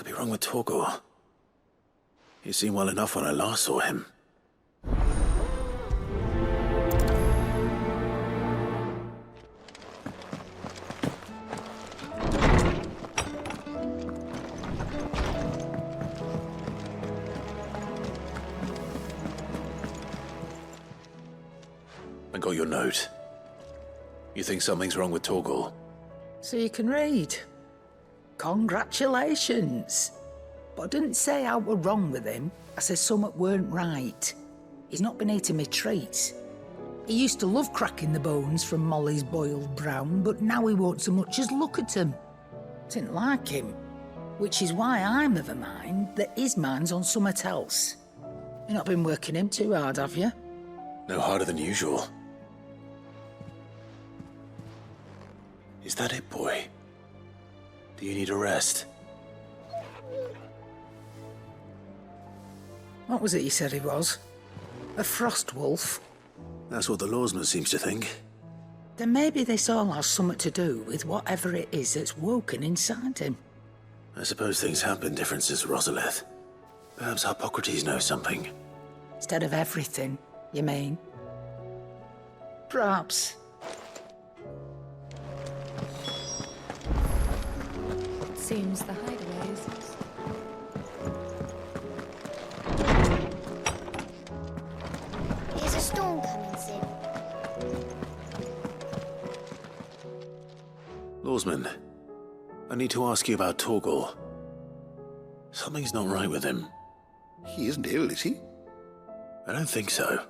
could be wrong with Torgor? He seemed well enough when I last saw him. I got your note. You think something's wrong with Torgor? So you can read. Congratulations. But I didn't say how we're wrong with him. I said something weren't right. He's not been eating me treats. He used to love cracking the bones from Molly's boiled brown, but now he won't so much as look at them. Didn't like him. Which is why I'm of a mind that his mind's on something else. You've not been working him too hard, have you? No harder than usual. Is that it, boy? Do you need a rest? What was it you said he was? A frost wolf? That's what the lawsman seems to think. Then maybe this all has something to do with whatever it is that's woken inside him. I suppose things have been different since Rosalith. Perhaps Hippocrates knows something. Instead of everything, you mean? Perhaps. Seems the hideaways. Is a storm coming soon? Lawsman, I need to ask you about Torgor. Something's not right with him. He isn't ill, is he? I don't think so.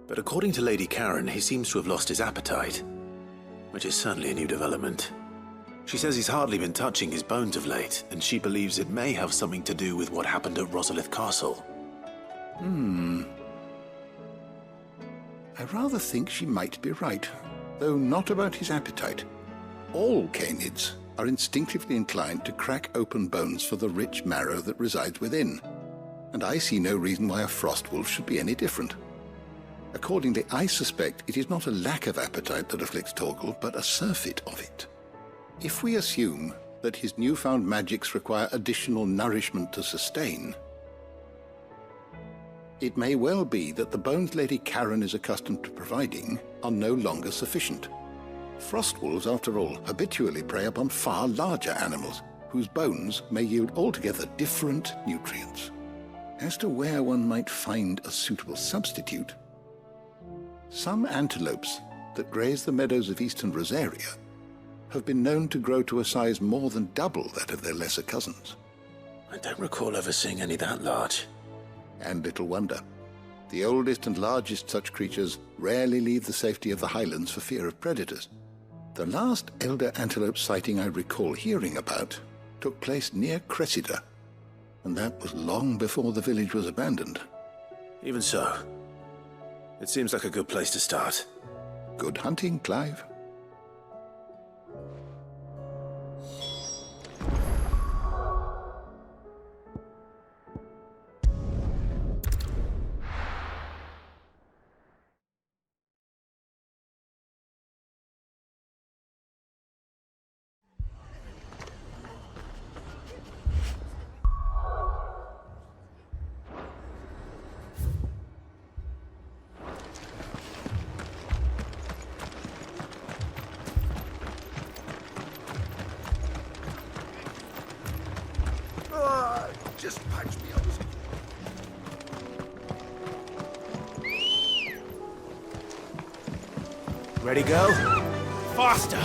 But according to Lady Karen, he seems to have lost his appetite, which is certainly a new development. She says he's hardly been touching his bones of late, and she believes it may have something to do with what happened at Rosalith Castle. I rather think she might be right, though not about his appetite. All canids are instinctively inclined to crack open bones for the rich marrow that resides within, and I see no reason why a frost wolf should be any different. Accordingly, I suspect it is not a lack of appetite that afflicts Torgor, but a surfeit of it. If we assume that his newfound magics require additional nourishment to sustain, it may well be that the bones Lady Karen is accustomed to providing are no longer sufficient. Frost wolves, after all, habitually prey upon far larger animals, whose bones may yield altogether different nutrients. As to where one might find a suitable substitute, some antelopes that graze the meadows of eastern Rosaria have been known to grow to a size more than double that of their lesser cousins. I don't recall ever seeing any that large. And little wonder. The oldest and largest such creatures rarely leave the safety of the highlands for fear of predators. The last elder antelope sighting I recall hearing about took place near Cressida, and that was long before the village was abandoned. Even so, it seems like a good place to start. Good hunting, Clive. Just punch me. I was... Ready, go? Faster!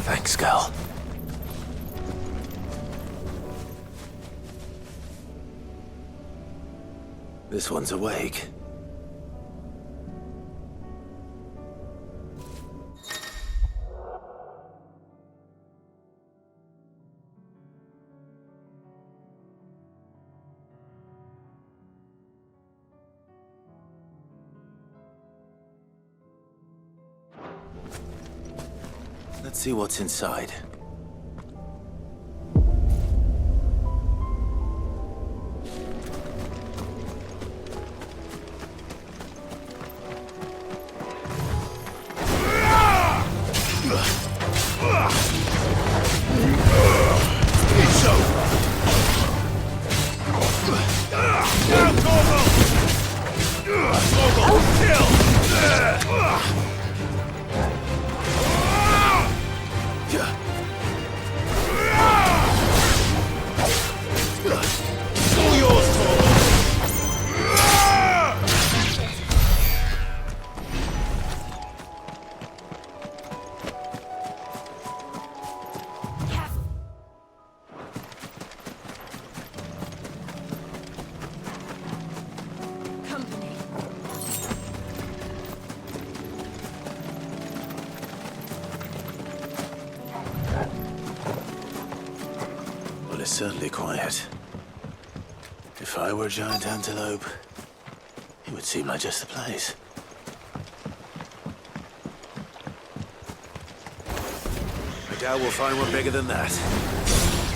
Thanks, girl. This one's awake. Let's see what's inside. It's certainly quiet. If I were a giant antelope, it would seem like just the place. I doubt we'll find one bigger than that.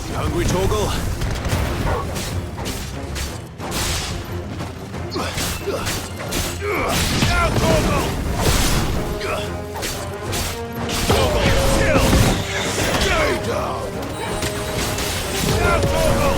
You hungry, Torgal? Now, Torgal! Torgal, kill! Stay down! Now, Torgal!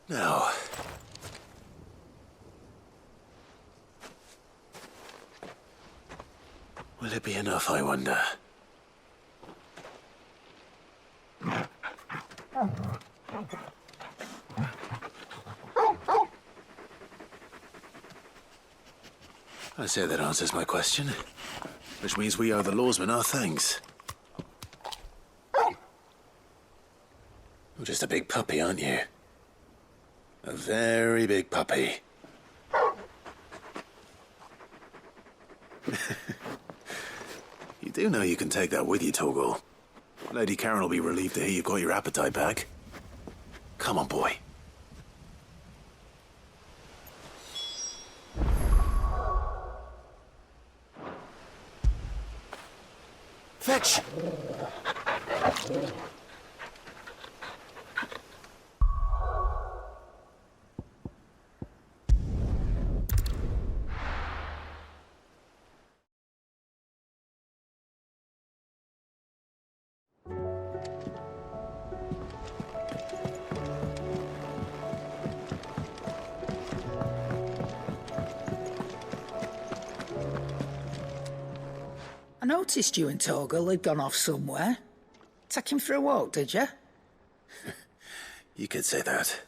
Now, will it be enough, I wonder? I say that answers my question, which means we owe the lawsman our thanks. You're just a big puppy, aren't you? A very big puppy. You do know you can take that with you, Torgal. Lady Karen will be relieved to hear you've got your appetite back. Come on, boy. Fetch! I noticed you and Torgal had gone off somewhere. Take him for a walk, did you? You could say that.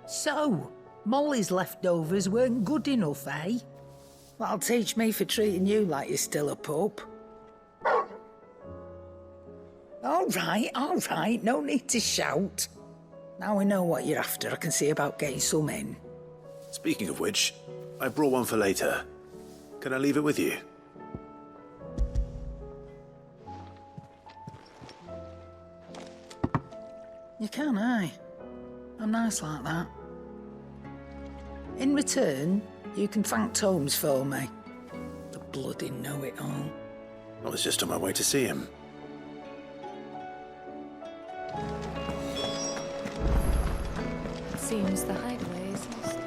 So, Molly's leftovers weren't good enough, eh? That'll teach me for treating you like you're still a pup. All right, no need to shout. Now we know what you're after, I can see about getting some in. Speaking of which, I brought one for later. Can I leave it with you? You can, aye. I'm nice like that. In return, you can thank Tomes for me. The bloody know-it-all. I was just on my way to see him. Seems the hideaway is used.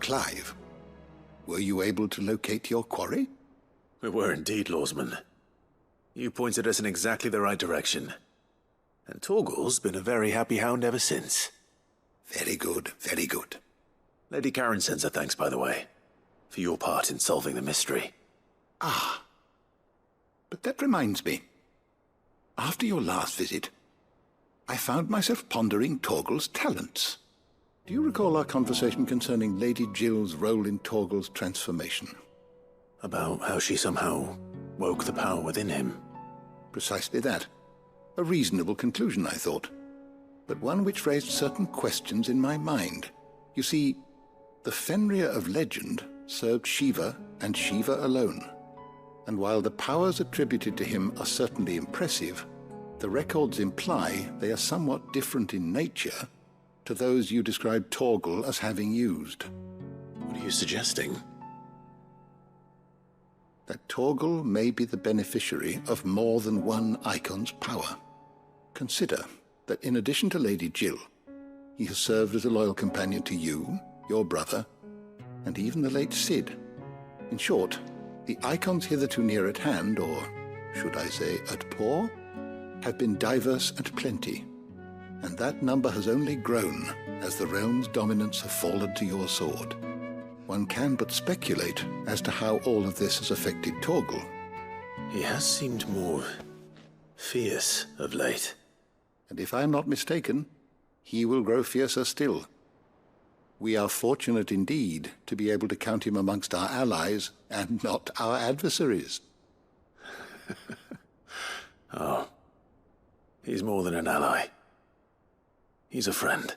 Clive. Were you able to locate your quarry? We were indeed, Lawsman. You pointed us in exactly the right direction. And Torgal's been a very happy hound ever since. Very good, very good. Lady Karen sends her thanks, by the way, for your part in solving the mystery. Ah. But that reminds me. After your last visit, I found myself pondering Torgal's talents. Do you recall our conversation concerning Lady Jill's role in Torgal's transformation? About how she somehow woke the power within him. Precisely that. A reasonable conclusion, I thought, but one which raised certain questions in my mind. You see, the Fenrir of legend served Shiva and Shiva alone. And while the powers attributed to him are certainly impressive, the records imply they are somewhat different in nature to those you described Torgal as having used. What are you suggesting? That Torgal may be the beneficiary of more than one icon's power. Consider that in addition to Lady Jill, he has served as a loyal companion to you, your brother, and even the late Cid. In short, the icons hitherto near at hand, or should I say at paw, have been diverse and plenty, and that number has only grown as the realm's dominance have fallen to your sword. One can but speculate as to how all of this has affected Torgal. He has seemed more fierce of late. And if I am not mistaken, he will grow fiercer still. We are fortunate indeed to be able to count him amongst our allies and not our adversaries. Oh, he's more than an ally. He's a friend.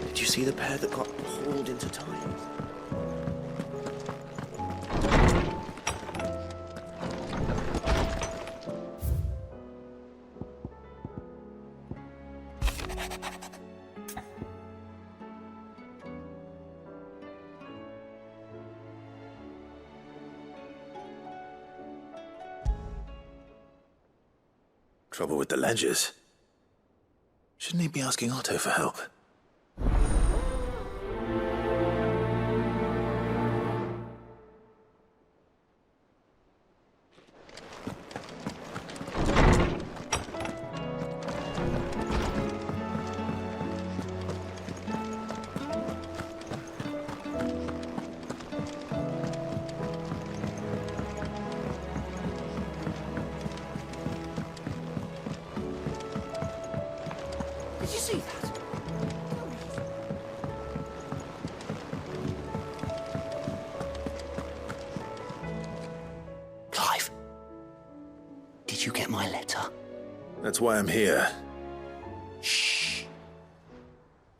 Did you see the pair that got hauled into time? Trouble with the ledgers. Shouldn't he be asking Otto for help? Did you see that? Clive, did you get my letter? That's why I'm here. Shh.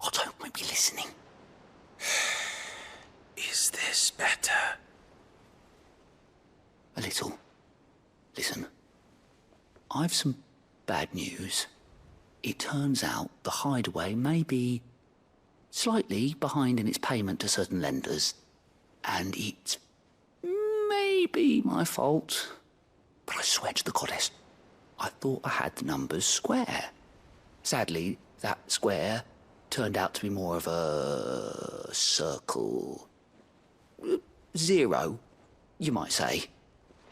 Otto might be listening. Is this better? A little. Listen, I've some bad news. It turns out the hideaway may be slightly behind in its payment to certain lenders, and it may be my fault. But I swear to the goddess, I thought I had the numbers square. Sadly, that square turned out to be more of a circle. Zero, you might say.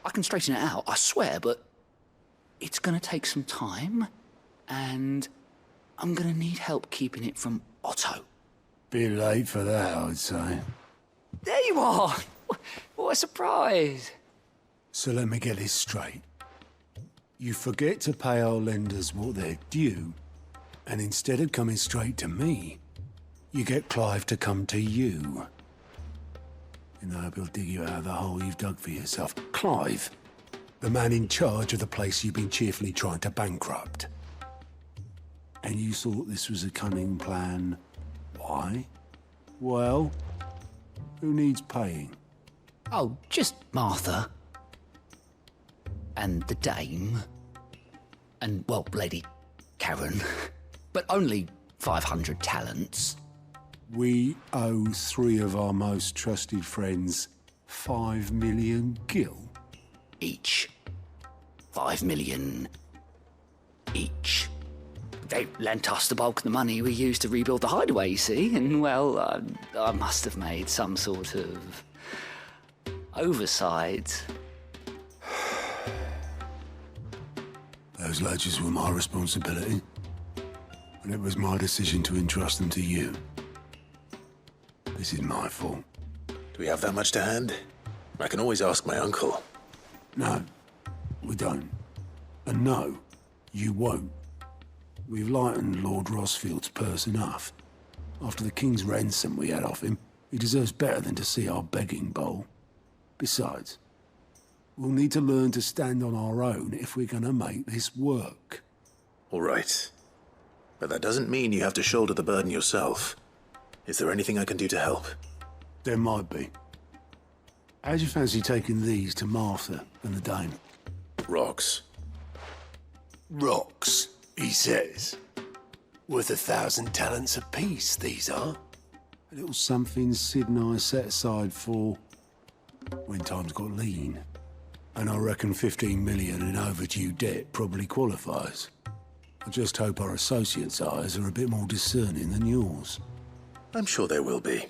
I can straighten it out, I swear, but it's going to take some time, and I'm going to need help keeping it from Otto. Bit late for that, I'd say. There you are! What a surprise! So let me get this straight. You forget to pay our lenders what they're due, and instead of coming straight to me, you get Clive to come to you. And I hope he'll dig you out of the hole you've dug for yourself. Clive, The man in charge of the place you've been cheerfully trying to bankrupt. And you thought this was a cunning plan. Why? Well, who needs paying? Oh, just Martha. And the dame. And, well, Lady Karen. But only 500 talents. We owe 3 of our most trusted friends 5 million gil. Each. 5 million each. They lent us the bulk of the money we used to rebuild the hideaway, you see, and, well, I must have made some sort of oversight. Those ledgers were my responsibility, and it was my decision to entrust them to you. This is my fault. Do we have that much to hand? I can always ask my uncle. No, we don't. And no, you won't. We've lightened Lord Rosfield's purse enough. After the king's ransom we had off him, he deserves better than to see our begging bowl. Besides, we'll need to learn to stand on our own if we're gonna make this work. All right. But that doesn't mean you have to shoulder the burden yourself. Is there anything I can do to help? There might be. How'd you fancy taking these to Martha and the dame? Rocks. Rocks, he says. Worth 1,000 talents apiece, these are. A little something Sid and I set aside for when times got lean. And I reckon 15 million in overdue debt probably qualifies. I just hope our associates' eyes are a bit more discerning than yours. I'm sure there will be.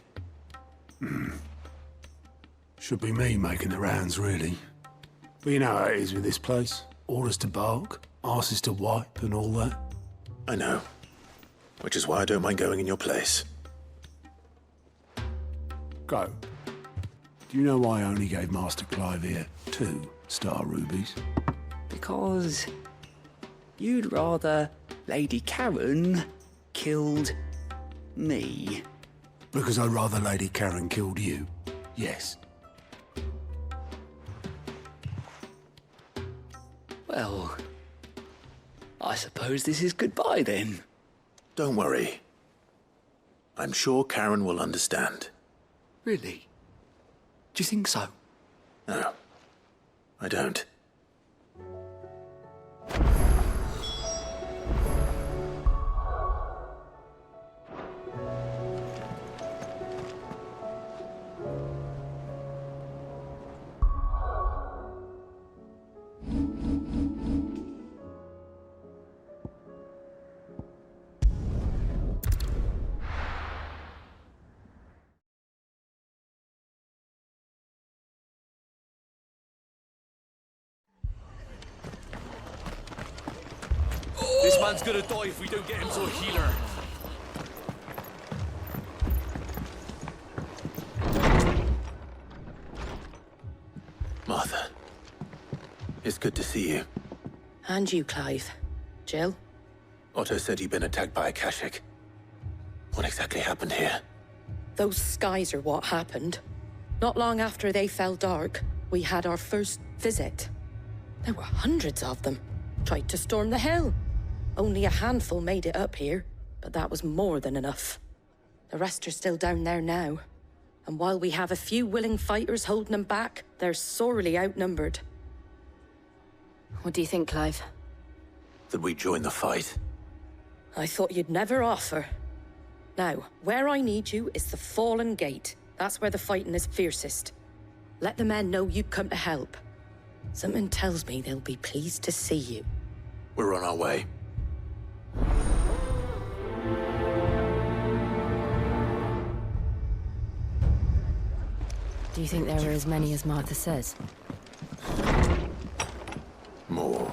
Should be me making the rounds, really. But you know how it is with this place. Orders to bark, arses to wipe, and all that. I know. Which is why I don't mind going in your place. Go. Do you know why I only gave Master Clive here 2 star rubies? Because you'd rather Lady Karen killed me. Because I'd rather Lady Karen killed you. Yes. Well, I suppose this is goodbye then. Don't worry. I'm sure Karen will understand. Really? Do you think so? No, I don't. This man's gonna die if we don't get him to a healer. Martha, it's good to see you. And you, Clive. Jill? Otto said you'd been attacked by a Kashik. What exactly happened here? Those skies are what happened. Not long after they fell dark, we had our first visit. There were hundreds of them. Tried to storm the hill. Only a handful made it up here, but that was more than enough. The rest are still down there now. And while we have a few willing fighters holding them back, they're sorely outnumbered. What do you think, Clive? That we join the fight? I thought you'd never offer. Now, where I need you is the Fallen Gate. That's where the fighting is fiercest. Let the men know you've come to help. Something tells me they'll be pleased to see you. We're on our way. Do you think there are as many as Martha says? More.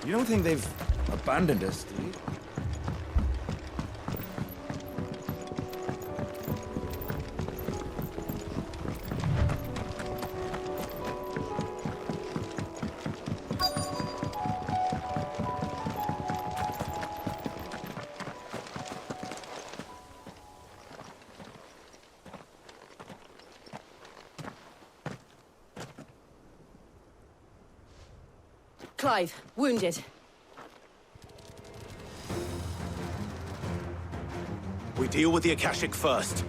You don't think they've abandoned us, do you? Clive, wounded. We deal with the Akashic first.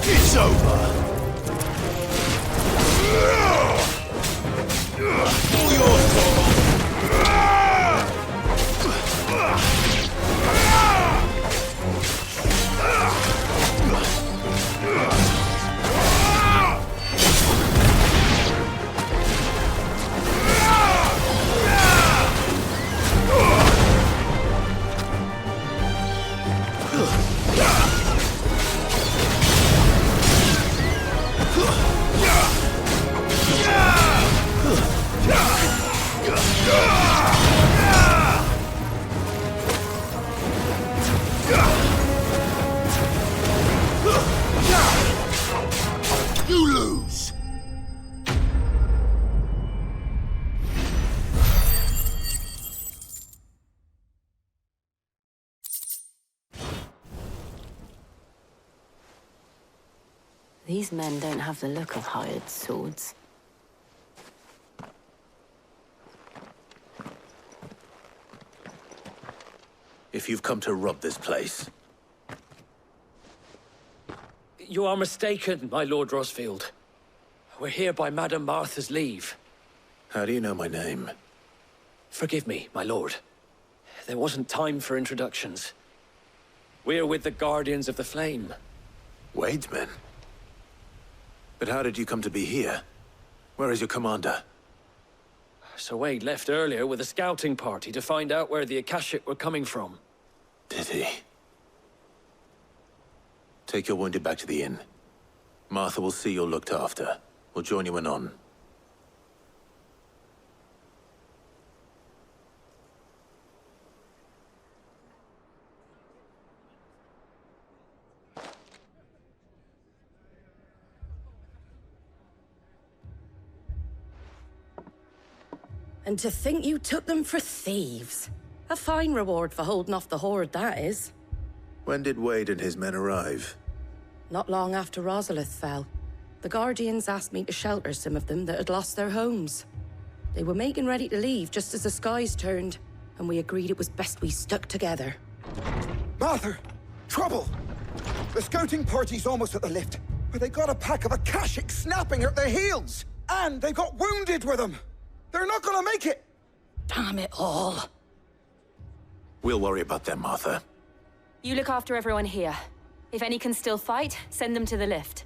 It's over. All yours, Torvald. You lose. These men don't have the look of hired swords. If you've come to rob this place, You are mistaken, my Lord Rosfield. We're here by Madame Martha's leave. how do you know my name? Forgive me, my lord. There wasn't time for introductions. We're with the Guardians of the Flame. Wade's men? But how did you come to be here? Where is your commander? Sir Wade left earlier with a scouting party to find out where the Akashic were coming from. Did he? Take your wounded back to the inn. Martha will see you're looked after. We'll join you anon. And to think you took them for thieves. A fine reward for holding off the horde, that is. When did Wade and his men arrive? Not long after Rosalith fell. The Guardians asked me to shelter some of them that had lost their homes. They were making ready to leave just as the skies turned, and we agreed it was best we stuck together. Martha! Trouble! The scouting party's almost at the lift, but they got a pack of Akashic snapping at their heels! And they got wounded with them! They're not gonna make it! Damn it all. We'll worry about them, Martha. You look after everyone here. If any can still fight, send them to the lift.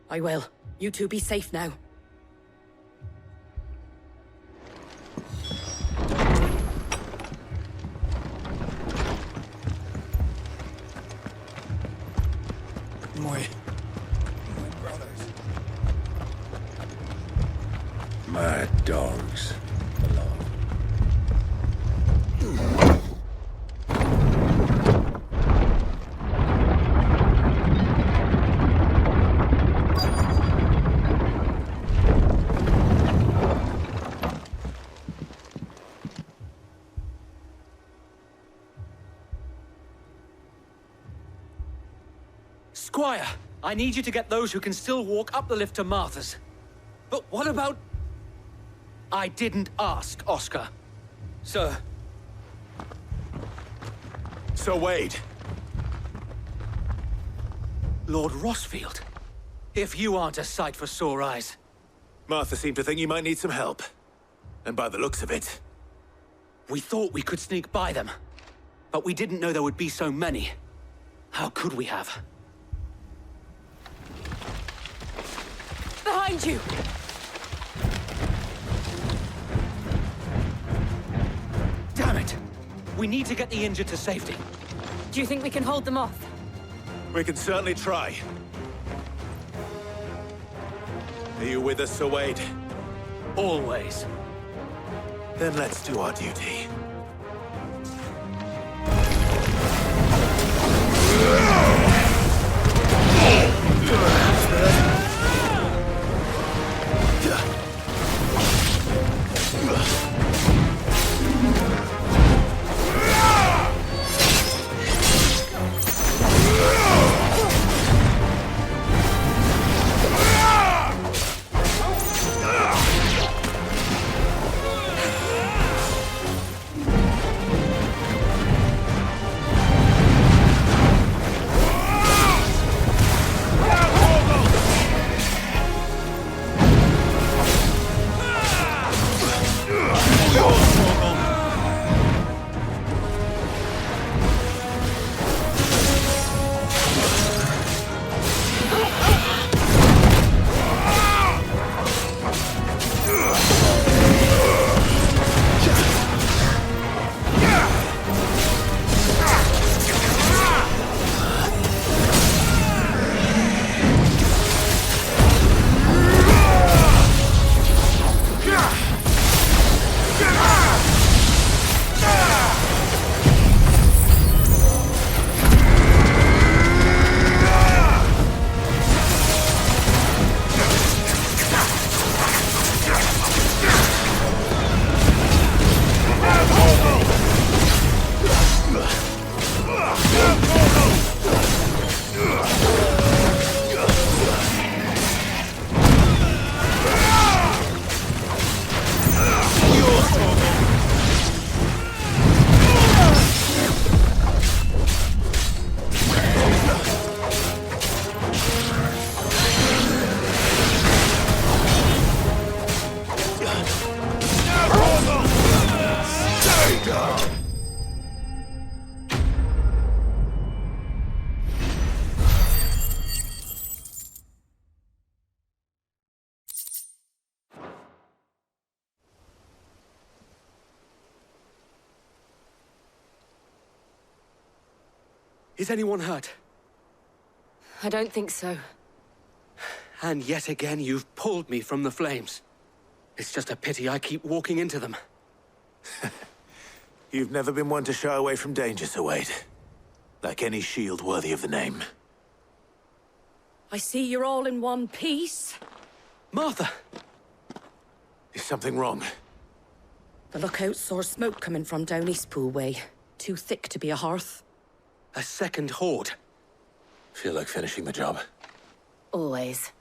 I will. You two be safe now. My brothers. My dogs. Squire, I need you to get those who can still walk up the lift to Martha's. But what about... I didn't ask, Oscar. Sir. Sir Wade. Lord Rosfield. If you aren't a sight for sore eyes. Martha seemed to think you might need some help. And by the looks of it... We thought we could sneak by them. But we didn't know there would be so many. How could we have? Behind you! Damn it! We need to get the injured to safety. Do you think we can hold them off? We can certainly try. Are you with us, Sir Wade? Always. Then let's do our duty. Is anyone hurt? I don't think so. And yet again, you've pulled me from the flames. It's just a pity I keep walking into them. You've never been one to shy away from danger, Sir Wade. Like any shield worthy of the name. I see you're all in one piece. Martha! Is something wrong? The lookout saw smoke coming from down Eastpool way. Too thick to be a hearth. A second horde. Feel like finishing the job. Always.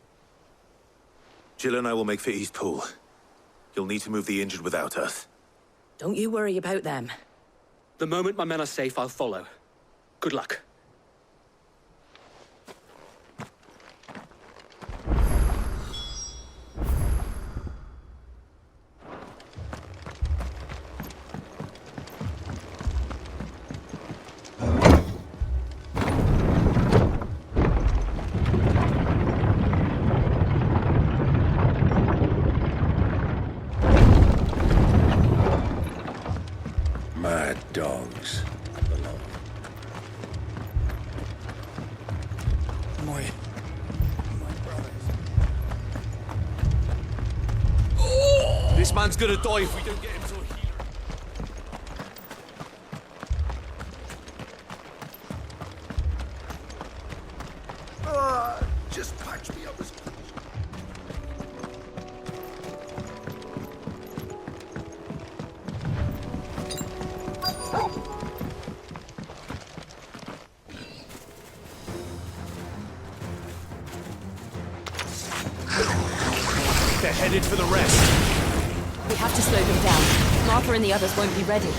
Jill and I will make for Eastpool. You'll need to move the injured without us. Don't you worry about them. The moment my men are safe, I'll follow. Good luck. Mad dogs. My brothers. This man's gonna die if we don't get him to a healer. Just patch me up as... They're headed for the rest. We have to slow them down. Martha and the others won't be ready.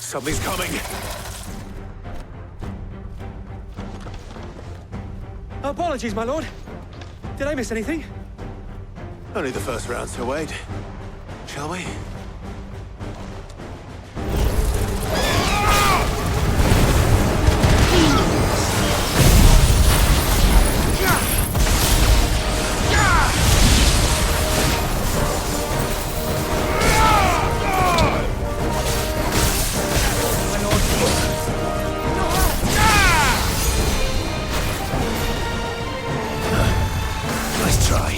Something's coming. Apologies, my lord. Did I miss anything? Only the first round, Sir Wade. Shall we? Nice try.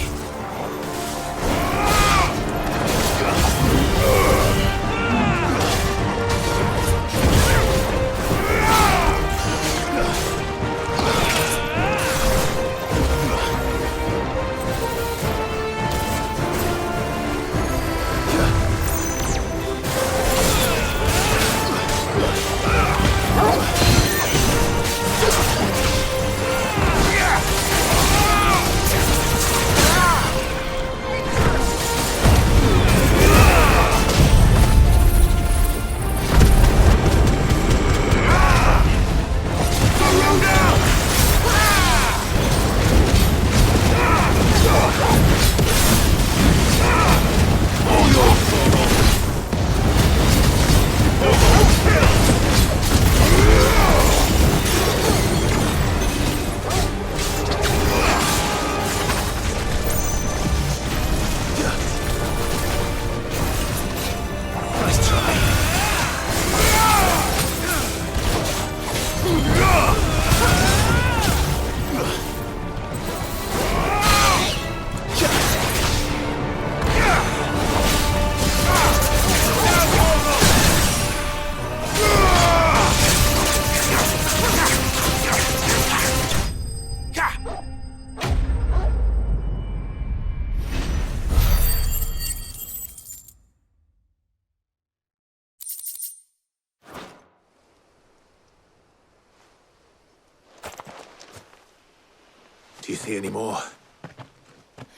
Do you see any more?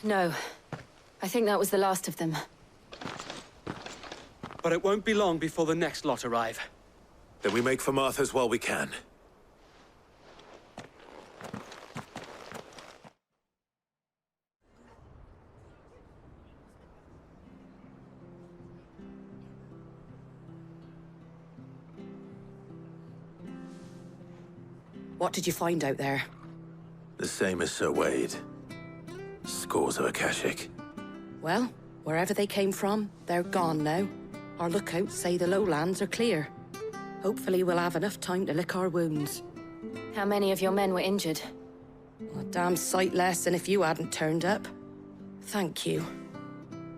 No. I think that was the last of them. But it won't be long before the next lot arrive. Then we make for Martha's while we can. What did you find out there? The same as Sir Wade. Scores of Akashic. Well, wherever they came from, they're gone now. Our lookouts say the lowlands are clear. Hopefully we'll have enough time to lick our wounds. How many of your men were injured? A damn sight less than if you hadn't turned up. Thank you.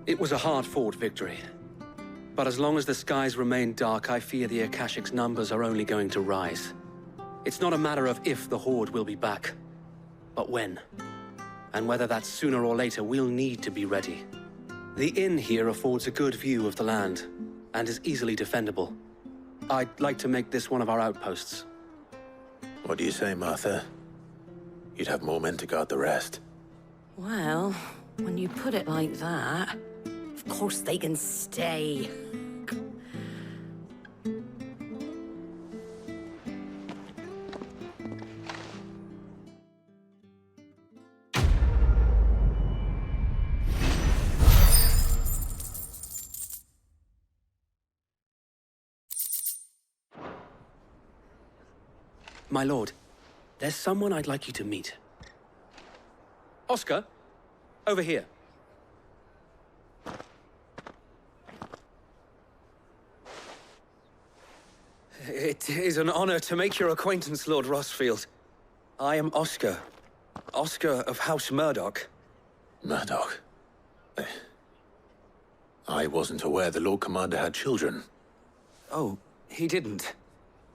It was a hard-fought victory. But as long as the skies remain dark, I fear the Akashic's numbers are only going to rise. It's not a matter of if the Horde will be back, but when. And whether that's sooner or later, we'll need to be ready. The inn here affords a good view of the land, and is easily defendable. I'd like to make this one of our outposts. What do you say, Martha? You'd have more men to guard the rest. Well, when you put it like that, of course they can stay. My lord, there's someone I'd like you to meet. Oscar, over here. It is an honor to make your acquaintance, Lord Rossfield. I am Oscar. Oscar of House Murdoch. Murdoch? I wasn't aware the Lord Commander had children. Oh, he didn't.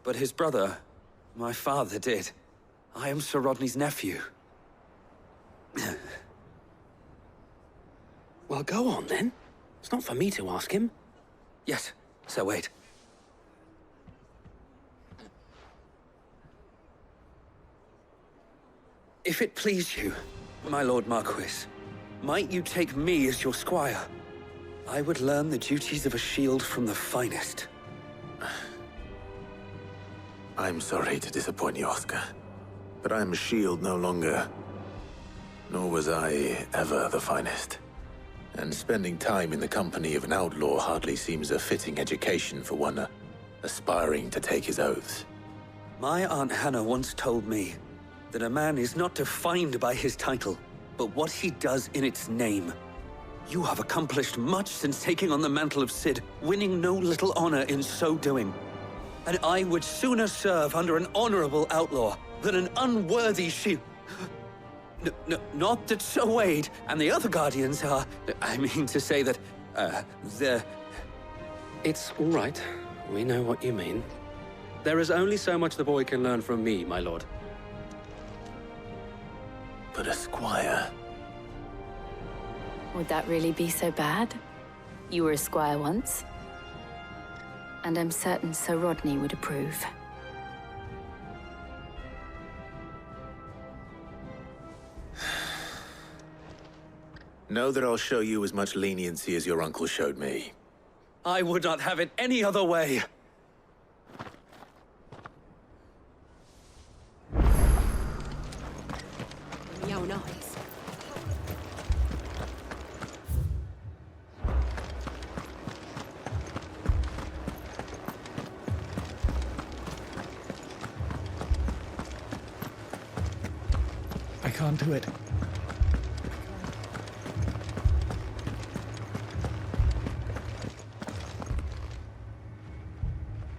But his brother, my father, did. I am Sir Rodney's nephew. Well, go on, then. It's not for me to ask him. Yes, Sir Wade. If it please you, my Lord Marquis, might you take me as your squire? I would learn the duties of a shield from the finest. I'm sorry to disappoint you, Oscar, but I'm a shield no longer. Nor was I ever the finest. And spending time in the company of an outlaw hardly seems a fitting education for one aspiring to take his oaths. My Aunt Hannah once told me that a man is not defined by his title, but what he does in its name. You have accomplished much since taking on the mantle of Cid, winning no little honor in so doing. And I would sooner serve under an honorable outlaw than an unworthy shield. Not that Sir Wade and the other Guardians are... I mean to say that, they're... It's all right. We know what you mean. There is only so much the boy can learn from me, my lord. But a squire... Would that really be so bad? You were a squire once. And I'm certain Sir Rodney would approve. Know that I'll show you as much leniency as your uncle showed me. I would not have it any other way. My own eyes. I can't do it.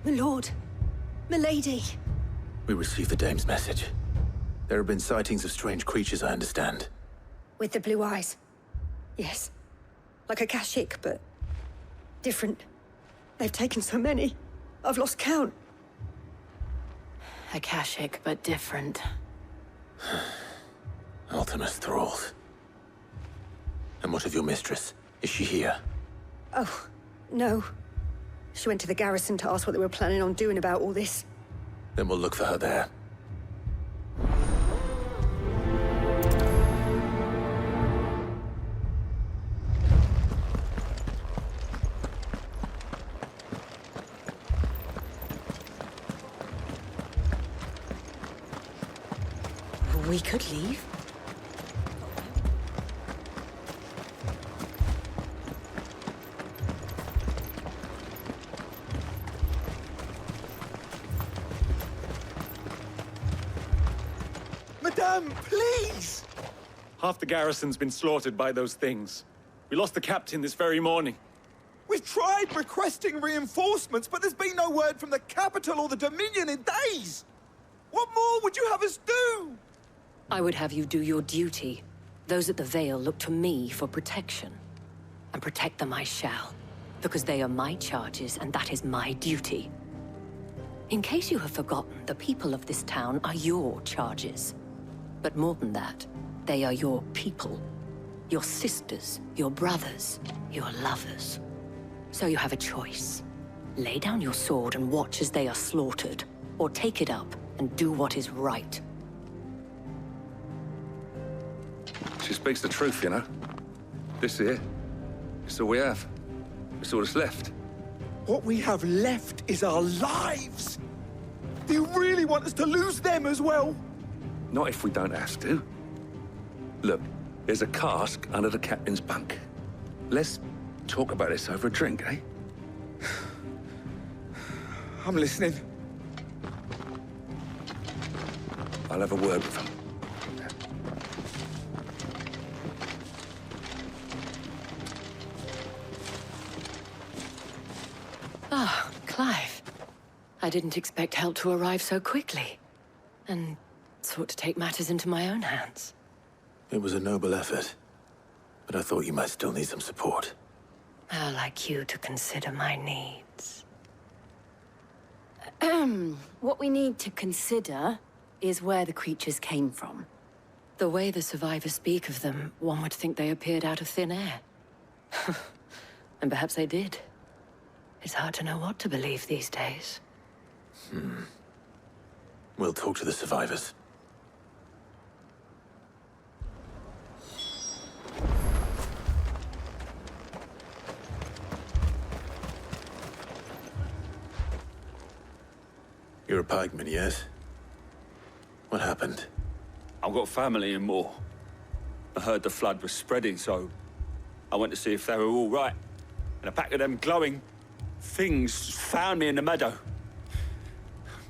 My lord, my lady. We received the dame's message. There have been sightings of strange creatures, I understand. With the blue eyes. Yes. Like a Akashic, but different. They've taken so many. I've lost count. Akashic, but different. Ultima's thralls. And what of your mistress? Is she here? Oh, no. She went to the garrison to ask what they were planning on doing about all this. Then we'll look for her there. We could leave. Madame, please! Half the garrison's been slaughtered by those things. We lost the captain this very morning. We've tried requesting reinforcements, but there's been no word from the capital or the Dominion in days! What more would you have us do? I would have you do your duty. Those at the Vale look to me for protection. And protect them I shall, because they are my charges and that is my duty. In case you have forgotten, the people of this town are your charges. But more than that, they are your people. Your sisters, your brothers, your lovers. So you have a choice. Lay down your sword and watch as they are slaughtered, or take it up and do what is right. She speaks the truth, you know. This here, it's all we have. It's all that's left. What we have left is our lives! Do you really want us to lose them as well? Not if we don't have to. Look, there's a cask under the captain's bunk. Let's talk about this over a drink, eh? I'm listening. I'll have a word with him. Ah, Clive. I didn't expect help to arrive so quickly. And sought to take matters into my own hands. It was a noble effort, but I thought you might still need some support. How like you to consider my needs. What we need to consider is where the creatures came from. The way the survivors speak of them, one would think they appeared out of thin air. And perhaps they did. It's hard to know what to believe these days. We'll talk to the survivors. You're a pikeman, yes? What happened? I've got family in Moor. I heard the flood was spreading, so I went to see if they were all right. And a pack of them glowing things found me in the meadow.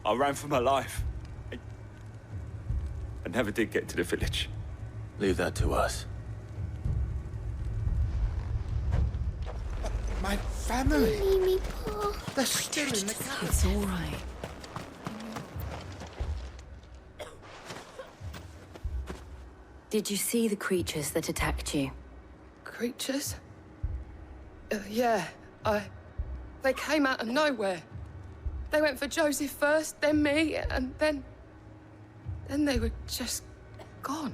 I ran for my life. I never did get to the village. Leave that to us. My family! Me, Paul. They're still in the cabin. It's all right. Did you see the creatures that attacked you? Creatures? Yeah, They came out of nowhere. They went for Joseph first, then me, and then they were just gone.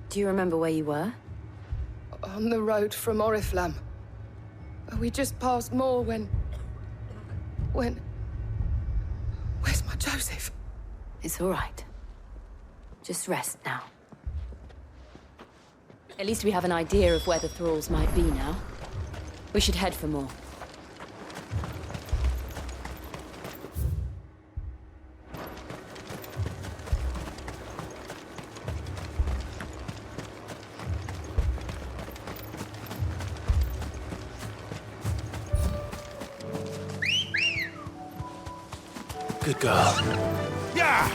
Do you remember where you were? On the road from Oriflamme. We just passed Moor when... Where's my Joseph? It's all right. Just rest now. At least we have an idea of where the thralls might be now. We should head for more. Good girl. Yeah!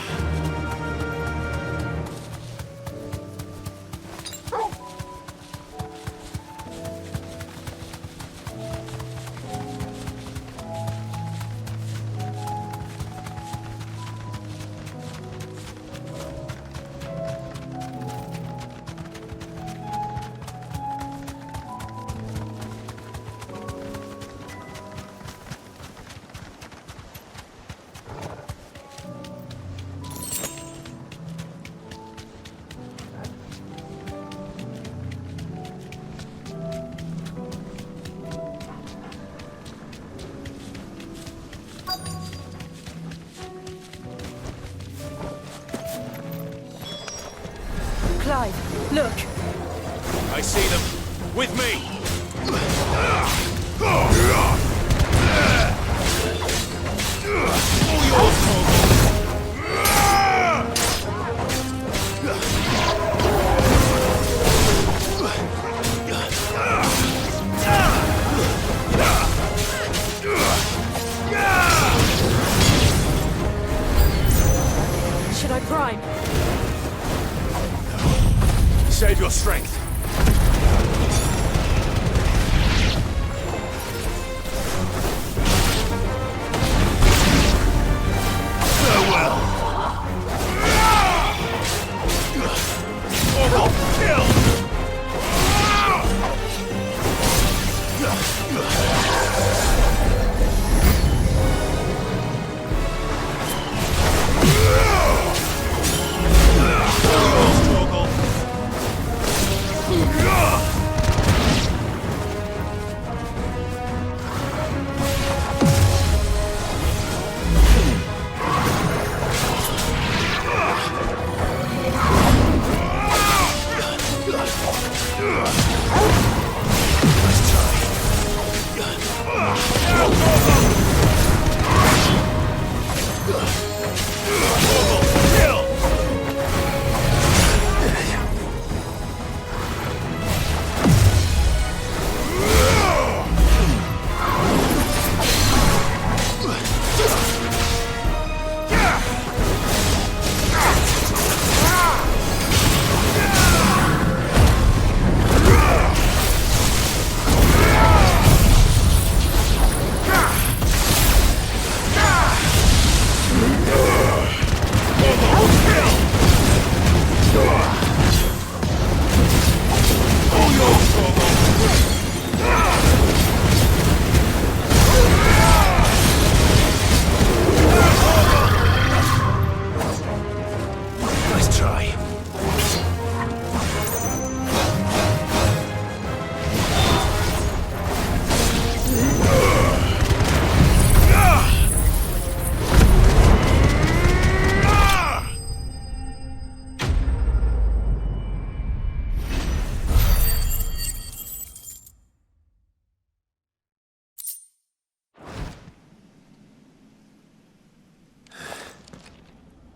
Clive, look! I see them. With me! All yours, Paul. Save your strength. Farewell. Orbital kill!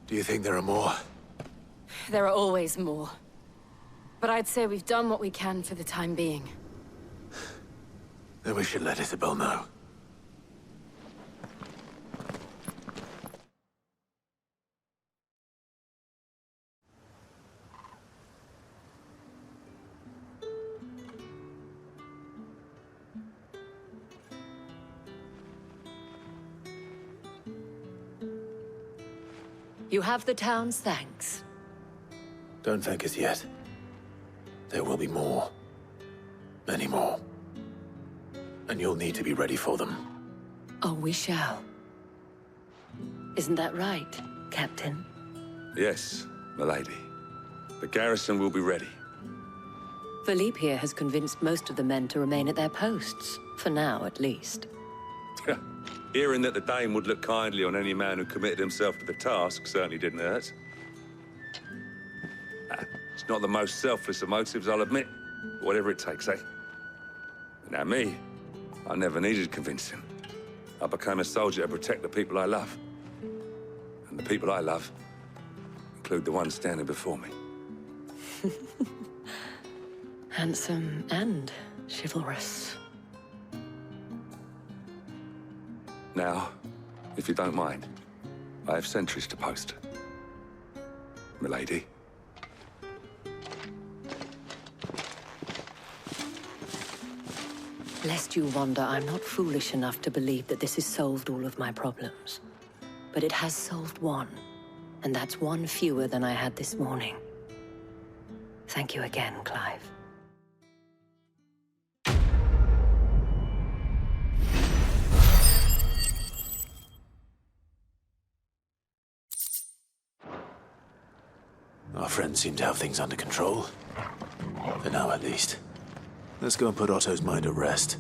Do you think there are more? There are always more. But I'd say we've done what we can for the time being. Then we should let Isabel know. You have the town's thanks. Don't thank us yet. There will be more. Many more. And you'll need to be ready for them. Oh, we shall. Isn't that right, Captain? Yes, milady. The garrison will be ready. Philippe here has convinced most of the men to remain at their posts. For now, at least. Hearing that the Dane would look kindly on any man who committed himself to the task certainly didn't hurt. It's not the most selfless of motives, I'll admit. Whatever it takes, eh? Now me, I never needed convincing. I became a soldier to protect the people I love. And the people I love include the ones standing before me. Handsome and chivalrous. Now, if you don't mind, I have sentries to post. Milady. Lest you wonder, I'm not foolish enough to believe that this has solved all of my problems. But it has solved one, and that's one fewer than I had this morning. Thank you again, Clive. Our friends seem to have things under control. For now, at least. Let's go and put Otto's mind at rest.